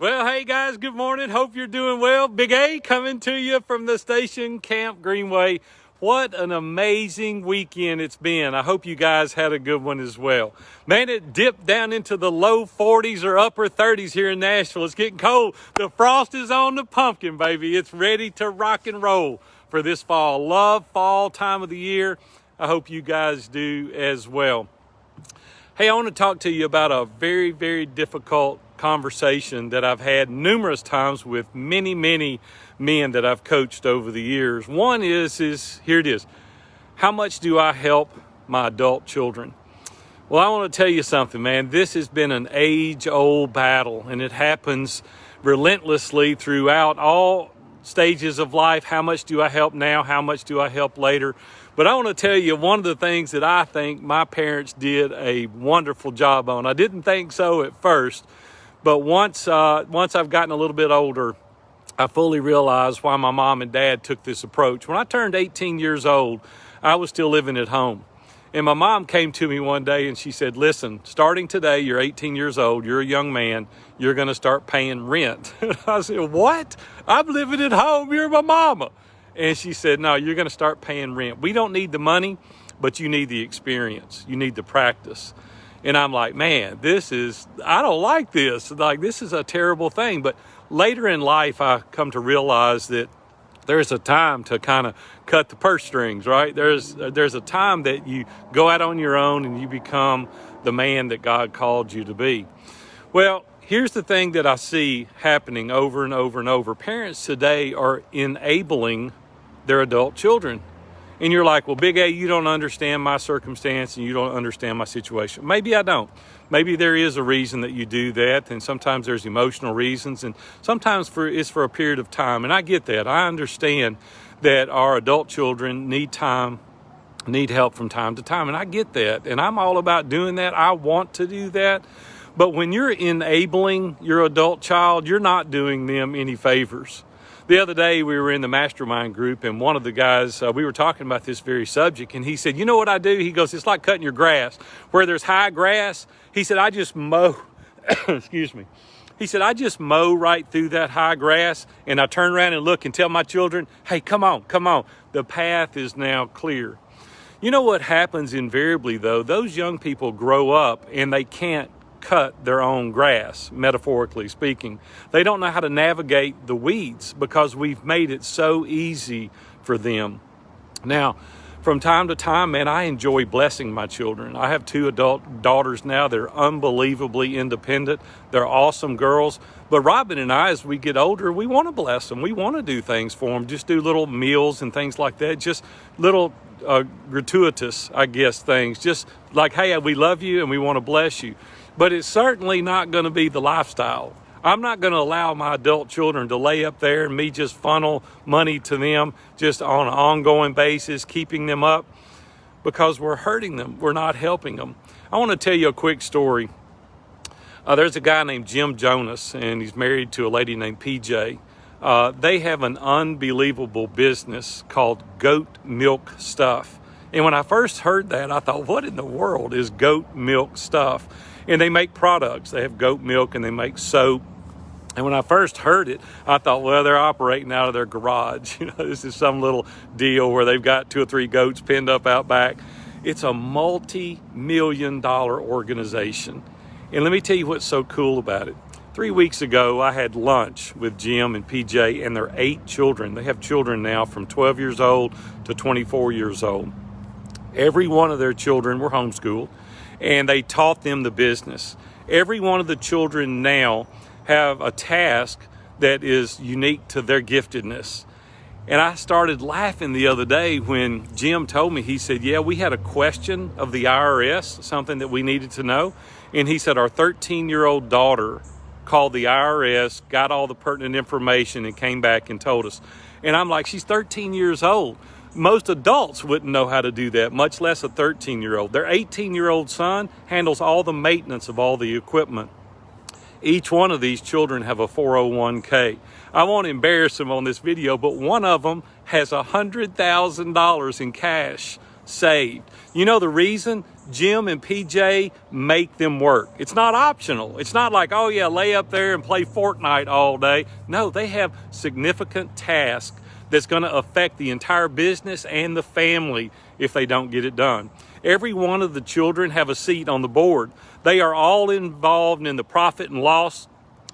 Well, hey guys, good morning. Hope you're doing well. Big A coming to you from the station Camp Greenway. What an amazing weekend it's been. I hope you guys had a good one as well. Man, it dipped down into the low 40s or upper 30s here in Nashville. It's getting cold. The frost is on the pumpkin, baby. It's ready to rock and roll for this fall. Love fall time of the year. I hope you guys do as well. Hey, I want to talk to you about a very, very difficult conversation that I've had numerous times with many men that I've coached over the years. One is here it is. How much do I help my adult children? Well, I want to tell you something, man. This has been an age-old battle, and it happens relentlessly throughout all stages of life. How much do I help now? How much do I help later? But I want to tell you one of the things that I think my parents did a wonderful job on. I didn't think so at first, but once I've gotten a little bit older, I fully realized why my mom and dad took this approach. When I turned 18 years old, I was still living at home. And my mom came to me one day and she said, listen, starting today, you're 18 years old, you're a young man, you're going to start paying rent. And I said, what? I'm living at home, you're my mama. And she said, no, you're going to start paying rent. We don't need the money, but you need the experience. You need the practice. And I'm like, man, I don't like this. Like, this is a terrible thing. But later in life, I come to realize that there's a time to kind of cut the purse strings, right? There's a time that you go out on your own and you become the man that God called you to be. Well, here's the thing that I see happening over and over and over. Parents today are enabling their adult children. And you're like, well, Big A, you don't understand my circumstance and you don't understand my situation. Maybe I don't. Maybe there is a reason that you do that, and sometimes there's emotional reasons, and sometimes it's for a period of time. And I get that. I understand that our adult children need time, need help from time to time, and I get that. And I'm all about doing that. I want to do that. But when you're enabling your adult child, you're not doing them any favors. The other day, we were in the mastermind group, and one of the guys, we were talking about this very subject, and he said, you know what I do? He goes, it's like cutting your grass. Where there's high grass, he said, I just mow, excuse me. He said, I just mow right through that high grass, and I turn around and look and tell my children, hey, come on. The path is now clear. You know what happens invariably, though? Those young people grow up, and they can't cut their own grass, metaphorically speaking. They don't know how to navigate the weeds because we've made it so easy for them. Now, from time to time, man, I enjoy blessing my children. I have 2 adult daughters now. They're unbelievably independent. They're awesome girls. But Robin and I, as we get older, we want to bless them. We want to do things for them, just do little meals and things like that, just little gratuitous, I guess, things. Just like, hey, we love you and we want to bless you. But it's certainly not going to be the lifestyle. I'm not going to allow my adult children to lay up there and me just funnel money to them just on an ongoing basis, keeping them up, because we're hurting them. We're not helping them. I want to tell you a quick story. There's a guy named Jim Jonas, and he's married to a lady named PJ. They have an unbelievable business called Goat Milk Stuff. And when I first heard that, I thought, what in the world is goat milk stuff? And they make products. They have goat milk and they make soap. And when I first heard it, I thought, well, they're operating out of their garage. This is some little deal where they've got 2 or 3 goats pinned up out back. It's a multi-million-dollar organization. And let me tell you what's so cool about it. 3 weeks ago, I had lunch with Jim and PJ and their 8 children. They have children now from 12 years old to 24 years old. Every one of their children were homeschooled, and they taught them the business. Every one of the children now have a task that is unique to their giftedness. And I started laughing the other day when Jim told me, he said, yeah, we had a question of the IRS, something that we needed to know. And he said, our 13-year-old daughter called the IRS, got all the pertinent information, and came back and told us. And I'm like, she's 13 years old. Most adults wouldn't know how to do that, much less a 13-year-old. Their 18-year-old son handles all the maintenance of all the equipment. Each one of these children have a 401k. I won't embarrass them on this video, but one of them has $100,000 in cash saved. You know the reason? Jim and PJ make them work. It's not optional. It's not like, oh yeah, lay up there and play Fortnite all day. No, they have significant tasks that's going to affect the entire business and the family if they don't get it done. Every one of the children have a seat on the board. They are all involved in the profit and loss.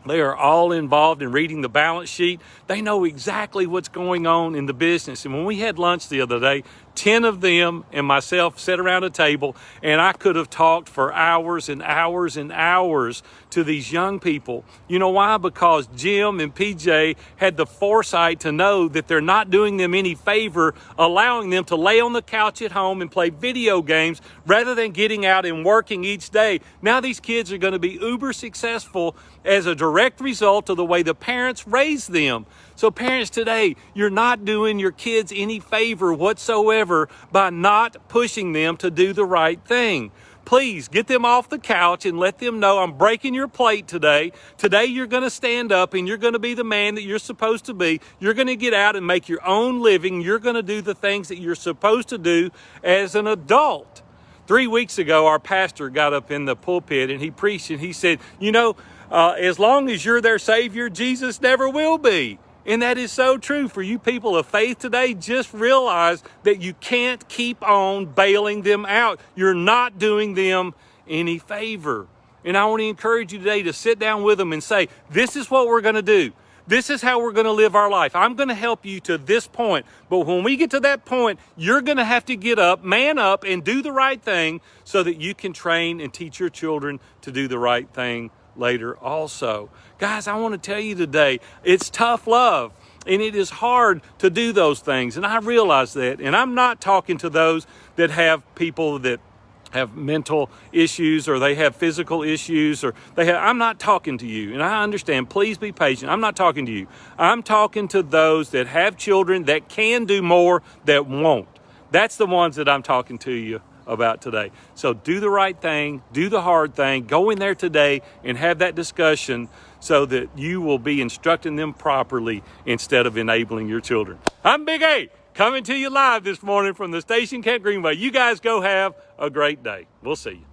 They are all involved in reading the balance sheet. They know exactly what's going on in the business. And when we had lunch the other day, 10 of them and myself sat around a table, and I could have talked for hours and hours and hours to these young people. You know why? Because Jim and PJ had the foresight to know that they're not doing them any favor, allowing them to lay on the couch at home and play video games rather than getting out and working each day. Now these kids are going to be uber successful as a direct result of the way the parents raised them. So parents today, you're not doing your kids any favor whatsoever by not pushing them to do the right thing. Please get them off the couch and let them know, I'm breaking your plate today. Today you're going to stand up and you're going to be the man that you're supposed to be. You're going to get out and make your own living. You're going to do the things that you're supposed to do as an adult. 3 weeks ago, our pastor got up in the pulpit and he preached and he said, as long as you're their Savior, Jesus never will be. And that is so true for you people of faith today. Just realize that you can't keep on bailing them out. You're not doing them any favor. And I want to encourage you today to sit down with them and say, this is what we're going to do. This is how we're going to live our life. I'm going to help you to this point. But when we get to that point, you're going to have to get up, man up, and do the right thing so that you can train and teach your children to do the right thing later also. Guys, I want to tell you today, it's tough love and it is hard to do those things. And I realize that. And I'm not talking to those that have people that have mental issues or they have physical issues I'm not talking to you. And I understand, please be patient. I'm not talking to you. I'm talking to those that have children that can do more that won't. That's the ones that I'm talking to you about today. So do the right thing, do the hard thing, go in there today and have that discussion so that you will be instructing them properly instead of enabling your children. I'm Big A, coming to you live this morning from the station Camp Greenway. You guys go have a great day. We'll see you.